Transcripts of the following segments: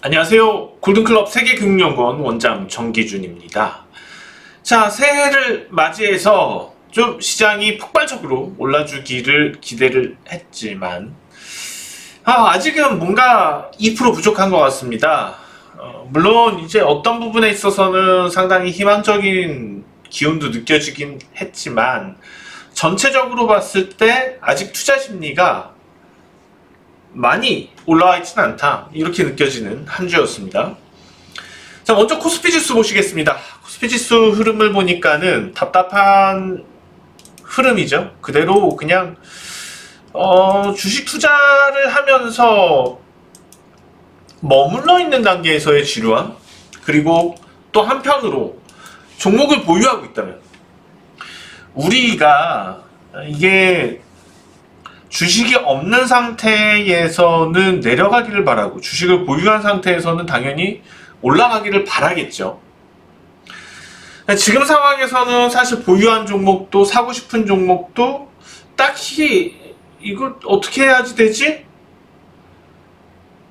안녕하세요. 골든클럽 세계금융연구원 원장 정기준입니다. 자, 새해를 맞이해서 좀 시장이 폭발적으로 올라주기를 기대를 했지만 아직은 뭔가 2% 부족한 것 같습니다. 물론 이제 어떤 부분에 있어서는 상당히 희망적인 기운도 느껴지긴 했지만 전체적으로 봤을 때 아직 투자 심리가 많이 올라와 있지는 않다, 이렇게 느껴지는 한 주였습니다. 자, 먼저 코스피 지수 보시겠습니다. 코스피 지수 흐름을 보니까는 답답한 흐름이죠. 그대로 그냥 주식 투자를 하면서 머물러 있는 단계에서의 지루함, 그리고 또 한편으로 종목을 보유하고 있다면 우리가 이게 주식이 없는 상태에서는 내려가기를 바라고 주식을 보유한 상태에서는 당연히 올라가기를 바라겠죠. 지금 상황에서는 사실 보유한 종목도 사고 싶은 종목도 딱히 이걸 어떻게 해야지 되지?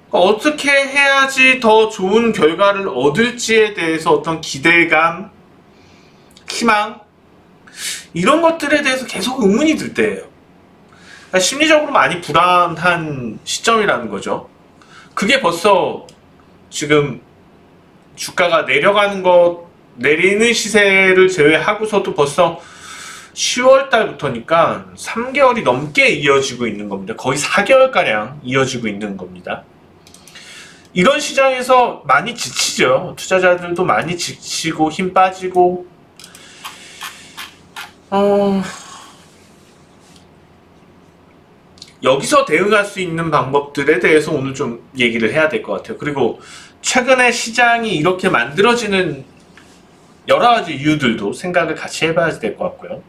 어떻게 해야지 더 좋은 결과를 얻을지에 대해서 어떤 기대감, 희망, 이런 것들에 대해서 계속 의문이 들 때예요. 심리적으로 많이 불안한 시점이라는 거죠. 그게 벌써 지금 주가가 내리는 시세를 제외하고서도 벌써 10월 달부터니까 3개월이 넘게 이어지고 있는 겁니다. 거의 4개월가량 이어지고 있는 겁니다. 이런 시장에서 많이 지치죠. 투자자들도 많이 지치고 힘 빠지고 여기서 대응할 수 있는 방법들에 대해서 오늘 좀 얘기를 해야 될 것 같아요. 그리고 최근에 시장이 이렇게 만들어지는 여러 가지 이유들도 생각을 같이 해봐야 될 것 같고요.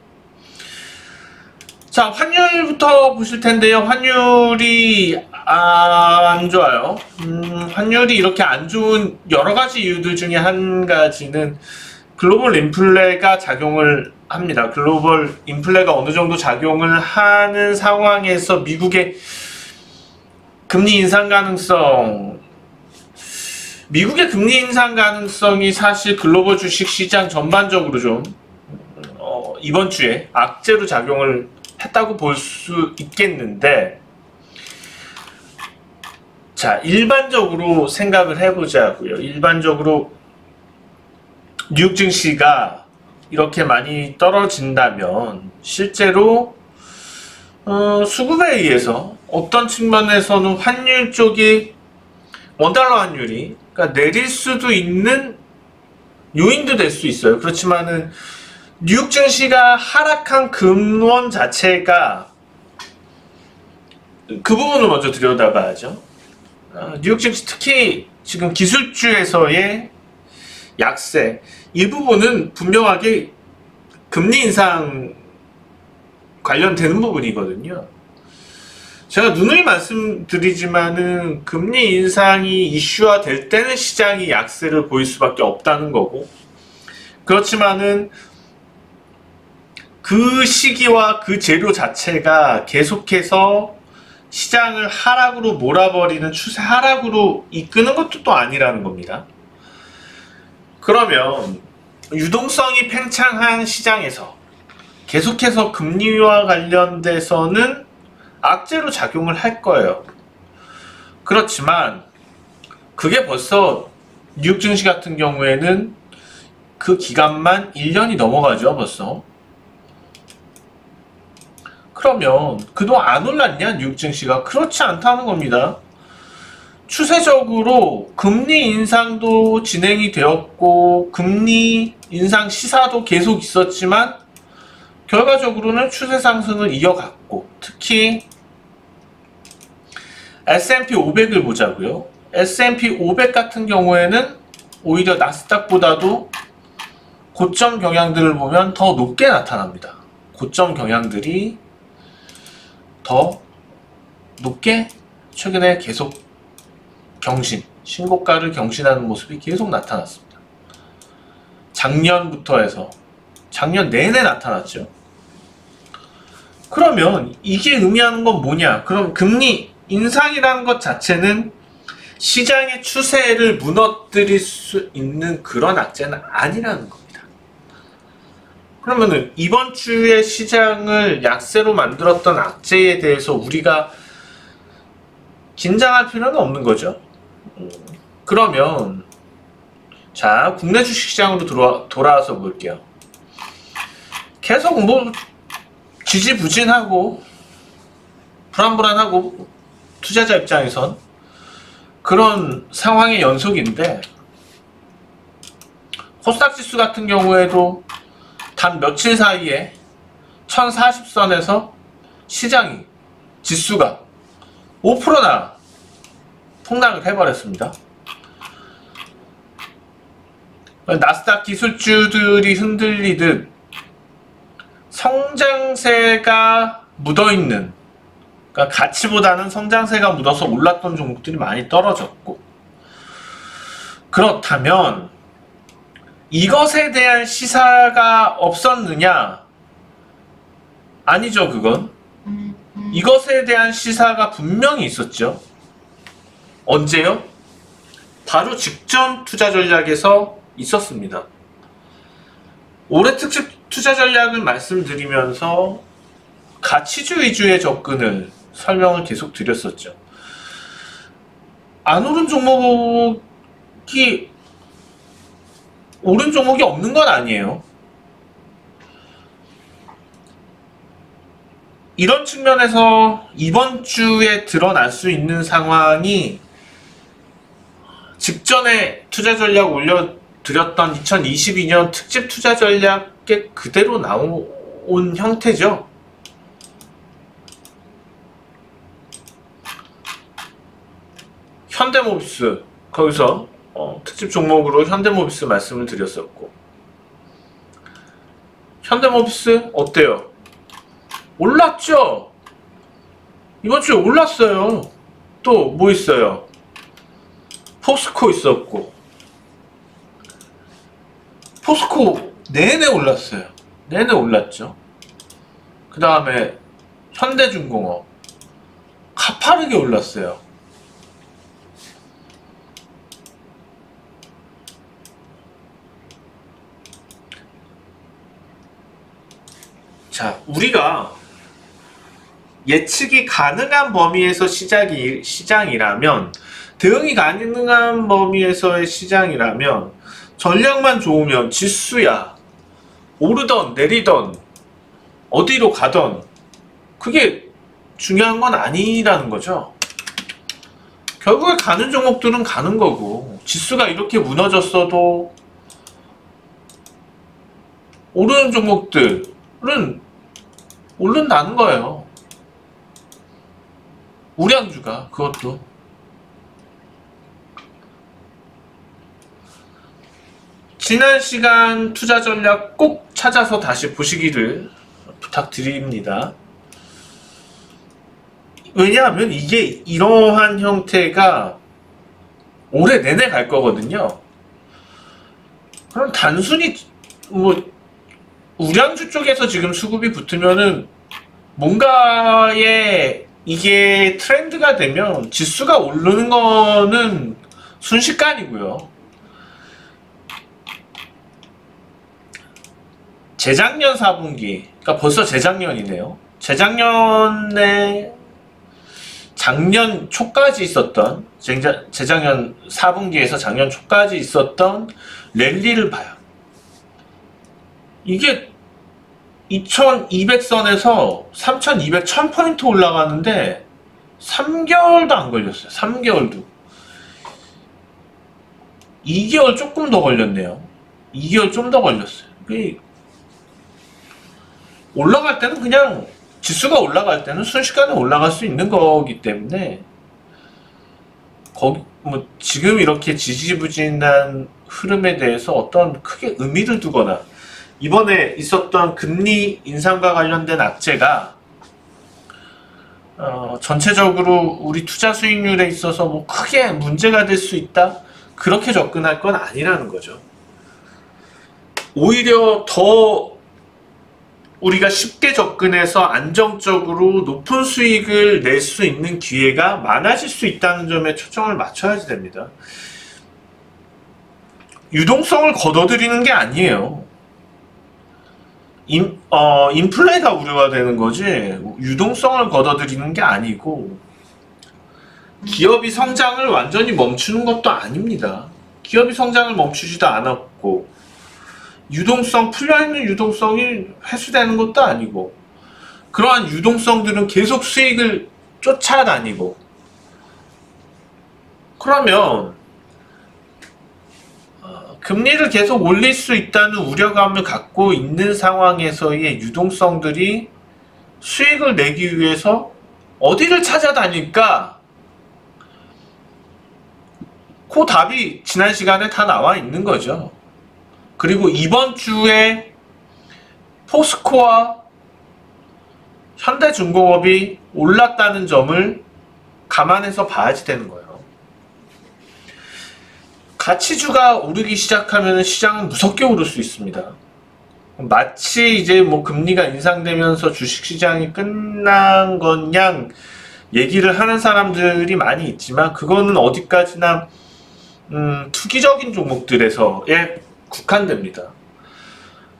자, 환율부터 보실 텐데요. 환율이 안 좋아요. 환율이 이렇게 안 좋은 여러 가지 이유들 중에 한 가지는 글로벌 인플레가 작용을 합니다. 글로벌 인플레가 어느 정도 작용을 하는 상황에서 미국의 금리 인상 가능성, 미국의 금리 인상 가능성이 사실 글로벌 주식 시장 전반적으로 좀 이번 주에 악재로 작용을 했다고 볼 수 있겠는데, 자, 일반적으로 생각을 해보자고요. 일반적으로 뉴욕 증시가 이렇게 많이 떨어진다면 실제로 수급에 의해서 어떤 측면에서는 환율 쪽이 원달러 환율이 그러니까 내릴 수도 있는 요인도 될 수 있어요. 그렇지만은 뉴욕 증시가 하락한 근원 자체가 그 부분을 먼저 들여다봐야죠. 뉴욕 증시 특히 지금 기술주에서의 약세, 이 부분은 분명하게 금리 인상 관련되는 부분이거든요. 제가 누누이 말씀드리지만은 금리 인상이 이슈화 될 때는 시장이 약세를 보일 수밖에 없다는 거고, 그렇지만은 그 시기와 그 재료 자체가 계속해서 시장을 하락으로 몰아버리는 추세 하락으로 이끄는 것도 또 아니라는 겁니다. 그러면 유동성이 팽창한 시장에서 계속해서 금리와 관련돼서는 악재로 작용을 할 거예요. 그렇지만 그게 벌써 뉴욕 증시 같은 경우에는 그 기간만 1년이 넘어가죠, 벌써. 그러면 그동안 안 올랐냐, 뉴욕 증시가? 그렇지 않다는 겁니다. 추세적으로 금리 인상도 진행이 되었고 금리 인상 시사도 계속 있었지만 결과적으로는 추세 상승을 이어갔고, 특히 S&P 500을 보자고요. S&P 500 같은 경우에는 오히려 나스닥보다도 고점 경향들을 보면 더 높게 나타납니다. 고점 경향들이 더 높게 최근에 계속 신고가를 경신하는 모습이 계속 나타났습니다. 작년부터 해서 작년 내내 나타났죠. 그러면 이게 의미하는 건 뭐냐? 그럼 금리 인상이라는 것 자체는 시장의 추세를 무너뜨릴 수 있는 그런 악재는 아니라는 겁니다. 그러면은 이번 주에 시장을 약세로 만들었던 악재에 대해서 우리가 긴장할 필요는 없는 거죠. 그러면 자, 국내 주식시장으로 돌아와서 볼게요. 계속 뭐 지지부진하고 불안불안하고 투자자 입장에선 그런 상황의 연속인데, 코스닥 지수 같은 경우에도 단 며칠 사이에 1040선에서 시장이 지수가 5%나 폭락을 해버렸습니다. 나스닥 기술주들이 흔들리듯 성장세가 묻어있는, 그러니까 가치보다는 성장세가 묻어서 올랐던 종목들이 많이 떨어졌고, 그렇다면 이것에 대한 시사가 없었느냐? 아니죠. 그건 이것에 대한 시사가 분명히 있었죠. 언제요? 바로 직전 투자 전략에서 있었습니다. 올해 특집 투자 전략을 말씀드리면서 가치주 위주의 접근을 설명을 계속 드렸었죠. 안 오른 종목이 오른 종목이 없는 건 아니에요. 이런 측면에서 이번 주에 드러날 수 있는 상황이 직전에 투자 전략 올려드렸던 2022년 특집 투자 전략에 그대로 나온 형태죠. 현대모비스, 거기서 특집 종목으로 현대모비스 말씀을 드렸었고, 현대모비스 어때요? 올랐죠? 이번 주에 올랐어요. 또 뭐 있어요? 포스코 있었고, 포스코 내내 올랐어요. 내내 올랐죠. 그 다음에 현대중공업 가파르게 올랐어요. 자, 우리가 예측이 가능한 범위에서 시장이라면, 대응이 가능한 범위에서의 시장이라면, 전략만 좋으면 지수야 오르던 내리던 어디로 가던 그게 중요한 건 아니라는 거죠. 결국에 가는 종목들은 가는 거고, 지수가 이렇게 무너졌어도 오르는 종목들은 오른다는 거예요. 우량주가 그것도. 지난 시간 투자 전략 꼭 찾아서 다시 보시기를 부탁드립니다. 왜냐하면 이게 이러한 형태가 올해 내내 갈 거거든요. 그럼 단순히 뭐 우량주 쪽에서 지금 수급이 붙으면은 뭔가에 이게 트렌드가 되면 지수가 오르는 거는 순식간이고요. 재작년 4분기, 그러니까 벌써 재작년이네요. 재작년에 작년 초까지 있었던, 재작년 4분기에서 작년 초까지 있었던 랠리를 봐요. 이게 2200선에서 3200, 1000포인트 올라가는데 3개월도 안 걸렸어요. 3개월도. 2개월 조금 더 걸렸네요. 2개월 좀 더 걸렸어요. 올라갈 때는 그냥 지수가 올라갈 때는 순식간에 올라갈 수 있는 거기 때문에 뭐 지금 이렇게 지지부진한 흐름에 대해서 어떤 크게 의미를 두거나 이번에 있었던 금리 인상과 관련된 악재가 전체적으로 우리 투자 수익률에 있어서 뭐 크게 문제가 될 수 있다? 그렇게 접근할 건 아니라는 거죠. 오히려 더 우리가 쉽게 접근해서 안정적으로 높은 수익을 낼 수 있는 기회가 많아질 수 있다는 점에 초점을 맞춰야지 됩니다. 유동성을 걷어들이는 게 아니에요. 인플레가 우려가 되는 거지 유동성을 걷어들이는 게 아니고, 기업이 성장을 완전히 멈추는 것도 아닙니다. 기업이 성장을 멈추지도 않았고, 유동성, 풀려있는 유동성이 회수되는 것도 아니고, 그러한 유동성들은 계속 수익을 쫓아다니고, 그러면 금리를 계속 올릴 수 있다는 우려감을 갖고 있는 상황에서의 유동성들이 수익을 내기 위해서 어디를 찾아다닐까? 그 답이 지난 시간에 다 나와 있는 거죠. 그리고 이번 주에 포스코와 현대중공업이 올랐다는 점을 감안해서 봐야지 되는 거예요. 가치주가 오르기 시작하면 시장은 무섭게 오를 수 있습니다. 마치 이제 뭐 금리가 인상되면서 주식시장이 끝난 것양 얘기를 하는 사람들이 많이 있지만, 그거는 어디까지나 투기적인 종목들에서에 국한됩니다.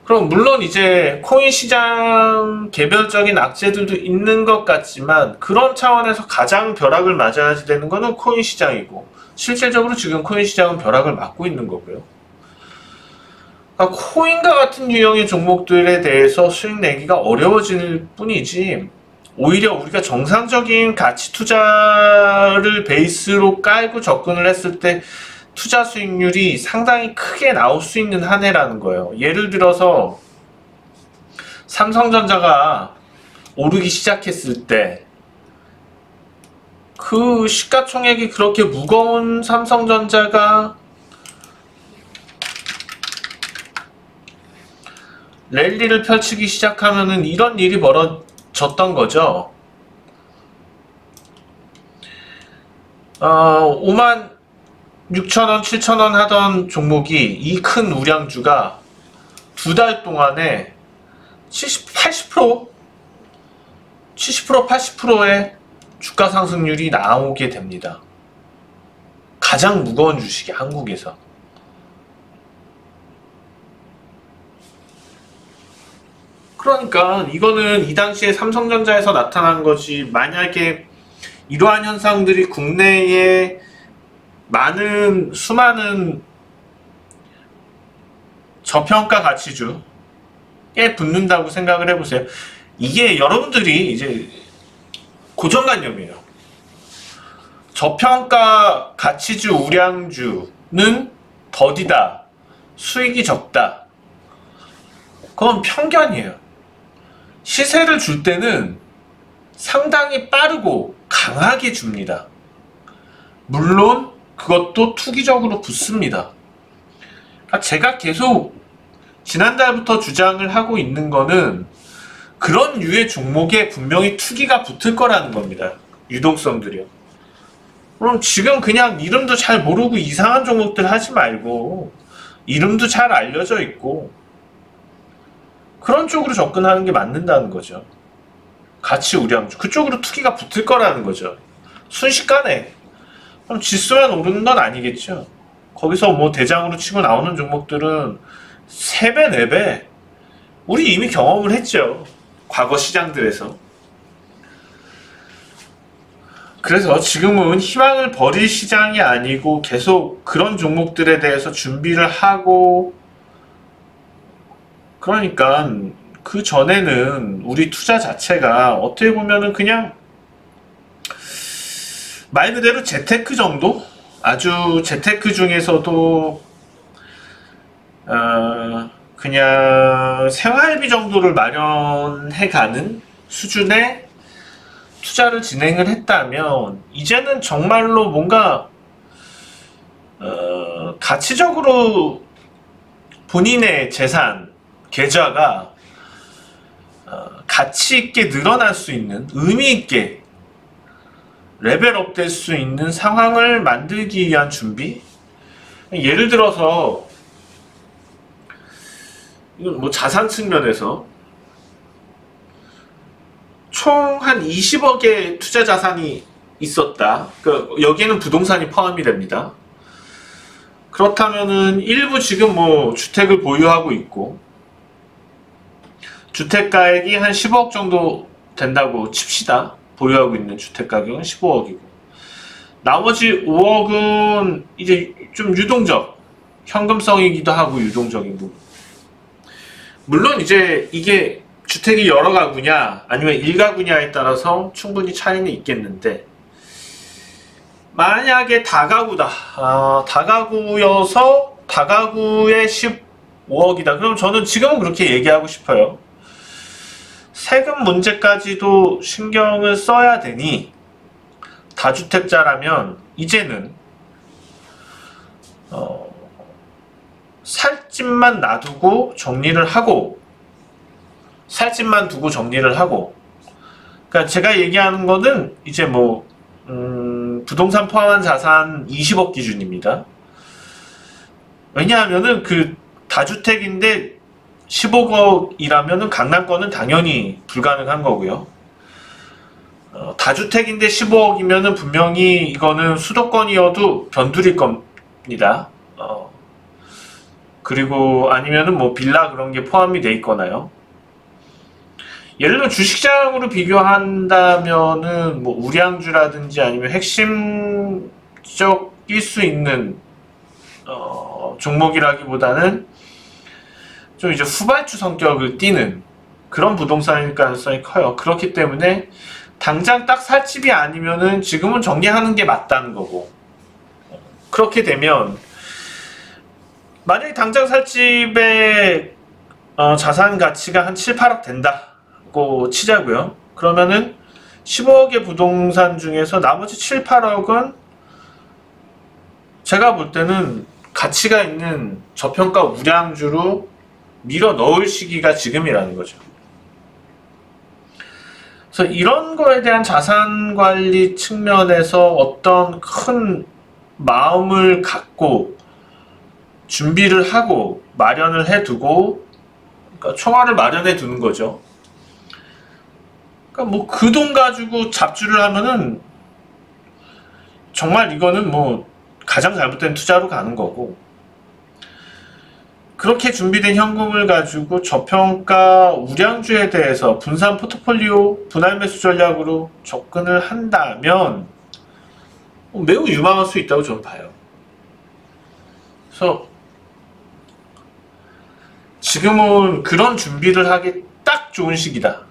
그럼 물론 이제 코인 시장 개별적인 악재들도 있는 것 같지만, 그런 차원에서 가장 벼락을 맞아야지 되는 거는 코인 시장이고, 실질적으로 지금 코인 시장은 벼락을 맞고 있는 거고요. 그러니까 코인과 같은 유형의 종목들에 대해서 수익 내기가 어려워질 뿐이지, 오히려 우리가 정상적인 가치 투자를 베이스로 깔고 접근을 했을 때 투자 수익률이 상당히 크게 나올 수 있는 한 해라는 거예요. 예를 들어서 삼성전자가 오르기 시작했을 때 그 시가총액이 그렇게 무거운 삼성전자가 랠리를 펼치기 시작하면은 이런 일이 벌어졌던 거죠. 5만 6천원, 7천원 하던 종목이, 이 큰 우량주가 두 달 동안에 80%, 80%의 주가 상승률이 나오게 됩니다. 가장 무거운 주식이 한국에서. 그러니까 이거는 이 당시에 삼성전자에서 나타난 거지, 만약에 이러한 현상들이 국내에 수많은 저평가 가치주에 붙는다고 생각을 해보세요. 이게 여러분들이 이제 고정관념이에요. 저평가 가치주 우량주는 더디다, 수익이 적다. 그건 편견이에요. 시세를 줄 때는 상당히 빠르고 강하게 줍니다. 물론 그것도 투기적으로 붙습니다. 제가 계속 지난달부터 주장을 하고 있는 거는 그런 류의 종목에 분명히 투기가 붙을 거라는 겁니다. 유동성들이요. 그럼 지금 그냥 이름도 잘 모르고 이상한 종목들 하지 말고, 이름도 잘 알려져 있고 그런 쪽으로 접근하는 게 맞는다는 거죠. 가치 우량주 그쪽으로 투기가 붙을 거라는 거죠. 순식간에. 그럼 지수만 오르는 건 아니겠죠. 거기서 뭐 대장으로 치고 나오는 종목들은 3배, 4배 우리 이미 경험을 했죠. 과거 시장들에서. 그래서 지금은 희망을 버릴 시장이 아니고 계속 그런 종목들에 대해서 준비를 하고, 그러니까 그 전에는 우리 투자 자체가 어떻게 보면은 그냥 말 그대로 재테크 정도? 아주 재테크 중에서도 그냥 생활비 정도를 마련해가는 수준의 투자를 진행을 했다면, 이제는 정말로 뭔가 가치적으로 본인의 재산, 계좌가 가치 있게 늘어날 수 있는, 의미 있게 레벨업 될 수 있는 상황을 만들기 위한 준비? 예를 들어서 이건 뭐 자산 측면에서 총 한 20억의 투자 자산이 있었다. 여기에는 부동산이 포함이 됩니다. 그렇다면은 일부 지금 뭐 주택을 보유하고 있고, 주택가액이 한 15억 정도 된다고 칩시다. 보유하고 있는 주택가격은 15억이고, 나머지 5억은 이제 좀 유동적, 현금성이기도 하고 유동적인 부분. 물론 이제 이게 주택이 여러 가구냐 아니면 1가구냐에 따라서 충분히 차이는 있겠는데, 만약에 다가구다. 다가구여서 다가구에 15억이다. 그럼 저는 지금은 그렇게 얘기하고 싶어요. 세금 문제까지도 신경을 써야 되니 다주택자라면 이제는 살 집만 놔두고 정리를 하고, 살 집만 두고 정리를 하고, 그러니까 제가 얘기하는 거는 이제 뭐 부동산 포함한 자산 20억 기준입니다. 왜냐하면은 그 다주택인데 15억이라면은 강남권은 당연히 불가능한 거고요. 다주택인데 15억이면은 분명히 이거는 수도권이어도 변두릴 겁니다. 그리고 아니면은 뭐 빌라 그런 게 포함이 돼 있거나요. 예를 들어 주식시장으로 비교한다면은 뭐 우량주라든지 아니면 핵심적일 수 있는 종목이라기보다는 좀 이제 후발주 성격을 띠는 그런 부동산일 가능성이 커요. 그렇기 때문에 당장 딱 살 집이 아니면은 지금은 정리하는 게 맞다는 거고, 그렇게 되면 만약에 당장 살 집의 자산 가치가 한 7, 8억 된다고 치자고요. 그러면은 15억의 부동산 중에서 나머지 7, 8억은 제가 볼 때는 가치가 있는 저평가 우량주로 밀어 넣을 시기가 지금이라는 거죠. 그래서 이런 거에 대한 자산 관리 측면에서 어떤 큰 마음을 갖고 준비를 하고 마련을 해두고, 그러니까 총알을 마련해 두는 거죠. 그러니까 뭐 그 돈 가지고 잡주를 하면은 정말 이거는 뭐 가장 잘못된 투자로 가는 거고, 그렇게 준비된 현금을 가지고 저평가 우량주에 대해서 분산 포트폴리오 분할 매수 전략으로 접근을 한다면 매우 유망할 수 있다고 저는 봐요. 그래서 지금은 그런 준비를 하기 딱 좋은 시기다.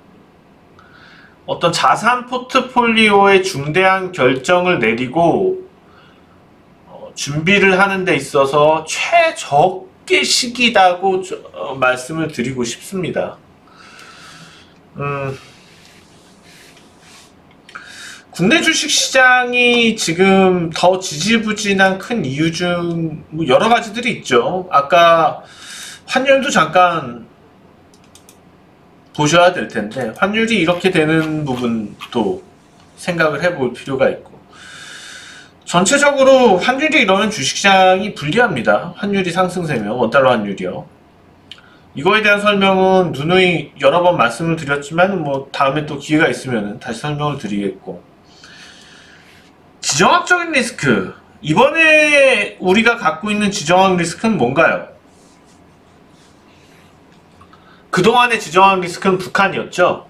어떤 자산 포트폴리오의 중대한 결정을 내리고 준비를 하는 데 있어서 최적의 시기다고 말씀을 드리고 싶습니다. 국내 주식시장이 지금 더 지지부진한 큰 이유 중 여러 가지들이 있죠. 아까 환율도 잠깐 보셔야 될 텐데, 환율이 이렇게 되는 부분도 생각을 해볼 필요가 있고, 전체적으로 환율이 이러면 주식시장이 불리합니다. 환율이 상승세면, 원달러 환율이요. 이거에 대한 설명은 누누이 여러 번 말씀을 드렸지만 뭐 다음에 또 기회가 있으면 다시 설명을 드리겠고, 지정학적인 리스크, 이번에 우리가 갖고 있는 지정학 리스크는 뭔가요? 그동안의 지정학 리스크는 북한이었죠.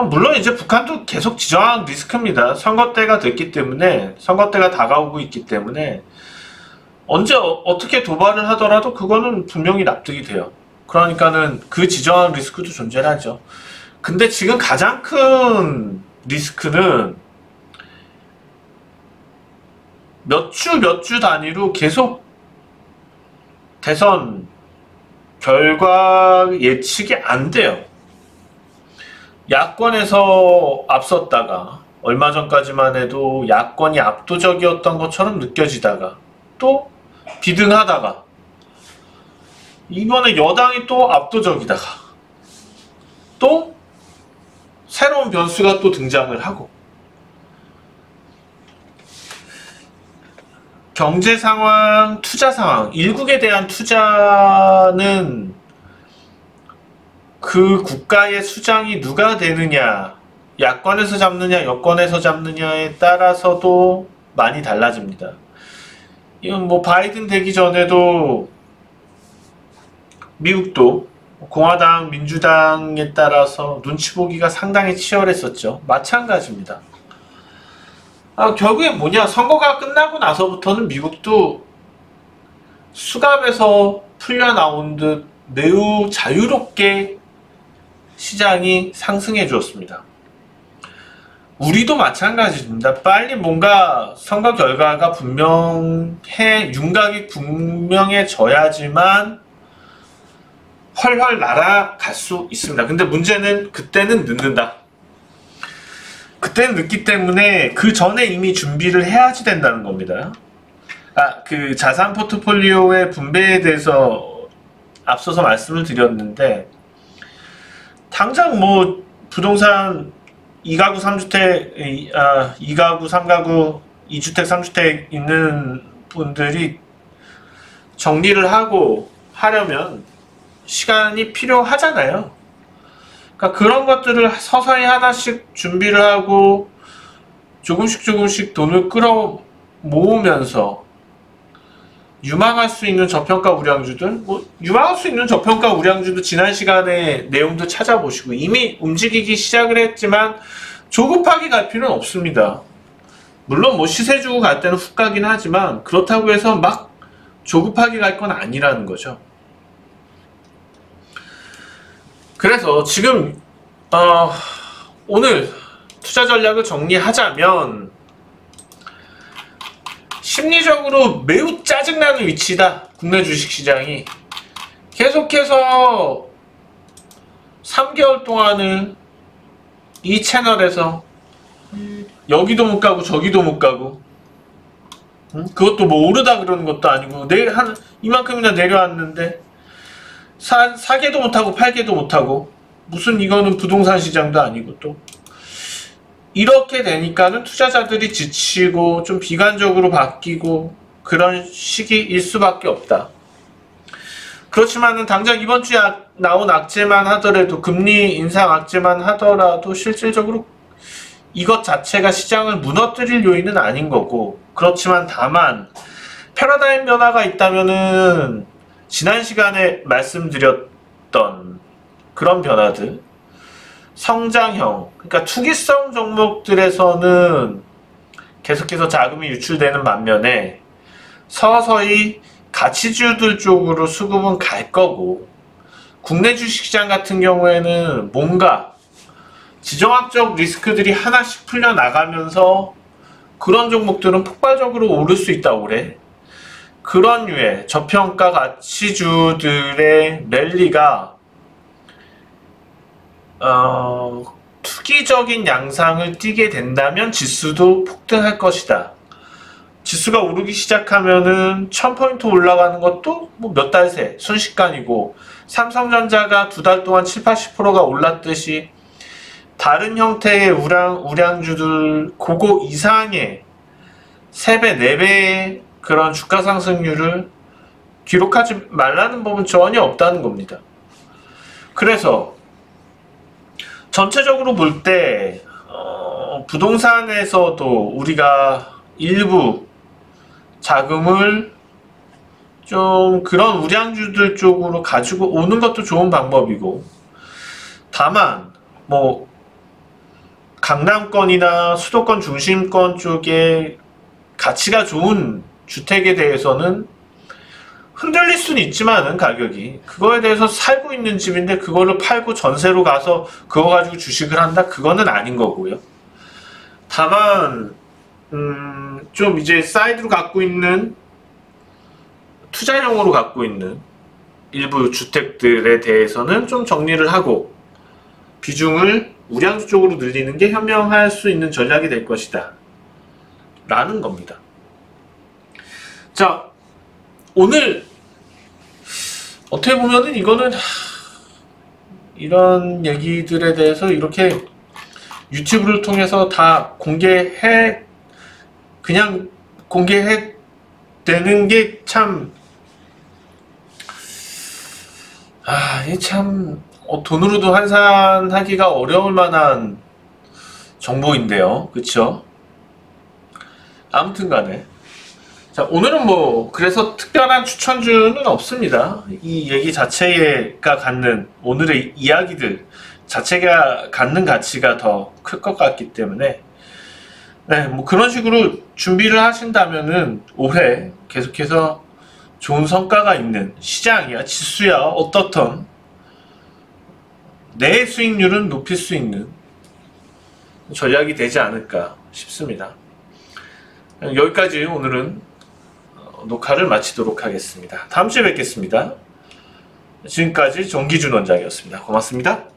물론 이제 북한도 계속 지정학 리스크입니다. 선거때가 됐기 때문에, 선거때가 다가오고 있기 때문에 언제 어떻게 도발을 하더라도 그거는 분명히 납득이 돼요. 그러니까는 그 지정학 리스크도 존재하죠. 근데 지금 가장 큰 리스크는 몇 주 단위로 계속 대선 결과 예측이 안 돼요. 야권에서 앞섰다가 얼마 전까지만 해도 야권이 압도적이었던 것처럼 느껴지다가 또 비등하다가 이번에 여당이 또 압도적이다가 또 새로운 변수가 또 등장을 하고, 경제 상황, 투자 상황, 일국에 대한 투자는 그 국가의 수장이 누가 되느냐 야권에서 잡느냐 여권에서 잡느냐에 따라서도 많이 달라집니다. 이건 뭐 바이든 되기 전에도 미국도 공화당, 민주당에 따라서 눈치 보기가 상당히 치열했었죠. 마찬가지입니다. 결국엔 뭐냐, 선거가 끝나고 나서부터는 미국도 수갑에서 풀려 나온 듯 매우 자유롭게 시장이 상승해 주었습니다. 우리도 마찬가지입니다. 빨리 뭔가 선거 결과가 윤곽이 분명해져야지만 훨훨 날아갈 수 있습니다. 근데 문제는 그때는 늦는다. 그때는 늦기 때문에 그 전에 이미 준비를 해야지 된다는 겁니다. 그 자산 포트폴리오의 분배에 대해서 앞서서 말씀을 드렸는데, 당장 뭐 부동산 2가구 3주택, 2가구 3가구 2주택 3주택 있는 분들이 정리를 하려면 시간이 필요하잖아요. 그러니까 그런 것들을 서서히 하나씩 준비를 하고 조금씩 돈을 끌어 모으면서 유망할 수 있는 저평가 우량주들, 유망할 수 있는 저평가 우량주도 지난 시간에 내용도 찾아보시고 이미 움직이기 시작을 했지만 조급하게 갈 필요는 없습니다. 물론 뭐 시세 주고 갈 때는 훅 가긴 하지만 그렇다고 해서 막 조급하게 갈 건 아니라는 거죠. 그래서 지금 오늘 투자 전략을 정리하자면, 심리적으로 매우 짜증나는 위치다. 국내 주식시장이 계속해서 3개월 동안을 이 채널에서 여기도 못 가고 저기도 못 가고, 그것도 뭐 오르다 그러는 것도 아니고 한 이만큼이나 내려왔는데 사게도 못하고 팔게도 못하고, 무슨 이거는 부동산 시장도 아니고, 또 이렇게 되니까는 투자자들이 지치고 좀 비관적으로 바뀌고 그런 시기일 수밖에 없다. 그렇지만은 당장 이번 주에 나온 악재만 하더라도, 금리 인상 악재만 하더라도 실질적으로 이것 자체가 시장을 무너뜨릴 요인은 아닌 거고, 그렇지만 다만 패러다임 변화가 있다면은 지난 시간에 말씀드렸던 그런 변화들, 성장형, 그러니까 투기성 종목들에서는 계속해서 자금이 유출되는 반면에 서서히 가치주들 쪽으로 수급은 갈 거고, 국내 주식시장 같은 경우에는 뭔가 지정학적 리스크들이 하나씩 풀려나가면서 그런 종목들은 폭발적으로 오를 수 있다 올해. 그런 류의 저평가 가치주들의 랠리가 투기적인 양상을 띠게 된다면 지수도 폭등할 것이다. 지수가 오르기 시작하면은 1000포인트 올라가는 것도 뭐 몇 달 새 순식간이고, 삼성전자가 2달 동안 70~80%가 올랐듯이 다른 형태의 우량주들 그거 이상의 3배, 4배의 그런 주가 상승률을 기록하지 말라는 법은 전혀 없다는 겁니다. 그래서 전체적으로 볼 때 부동산에서도 우리가 일부 자금을 좀 그런 우량주들 쪽으로 가지고 오는 것도 좋은 방법이고, 다만 뭐 강남권이나 수도권 중심권 쪽에 가치가 좋은 주택에 대해서는 흔들릴 수는 있지만은 가격이, 그거에 대해서 살고 있는 집인데 그거를 팔고 전세로 가서 그거 가지고 주식을 한다? 그거는 아닌 거고요. 다만 좀 이제 사이드로 갖고 있는, 투자용으로 갖고 있는 일부 주택들에 대해서는 좀 정리를 하고 비중을 우량주 쪽으로 늘리는 게 현명할 수 있는 전략이 될 것이다 라는 겁니다. 자, 오늘 어떻게 보면은 이거는 이런 얘기들에 대해서 이렇게 유튜브를 통해서 다 그냥 공개해 되는 게 참, 이게 참 돈으로도 환산하기가 어려울 만한 정보인데요. 그쵸? 아무튼 간에. 자, 오늘은 뭐, 그래서 특별한 추천주는 없습니다. 이 얘기 자체가 갖는, 오늘의 이야기들 자체가 갖는 가치가 더 클 것 같기 때문에, 네, 뭐 그런 식으로 준비를 하신다면은 올해 계속해서 좋은 성과가 있는 시장이야, 지수야, 어떻든 내 수익률은 높일 수 있는 전략이 되지 않을까 싶습니다. 여기까지 오늘은 녹화를 마치도록 하겠습니다. 다음 주에 뵙겠습니다. 지금까지 정기준 원장이었습니다. 고맙습니다.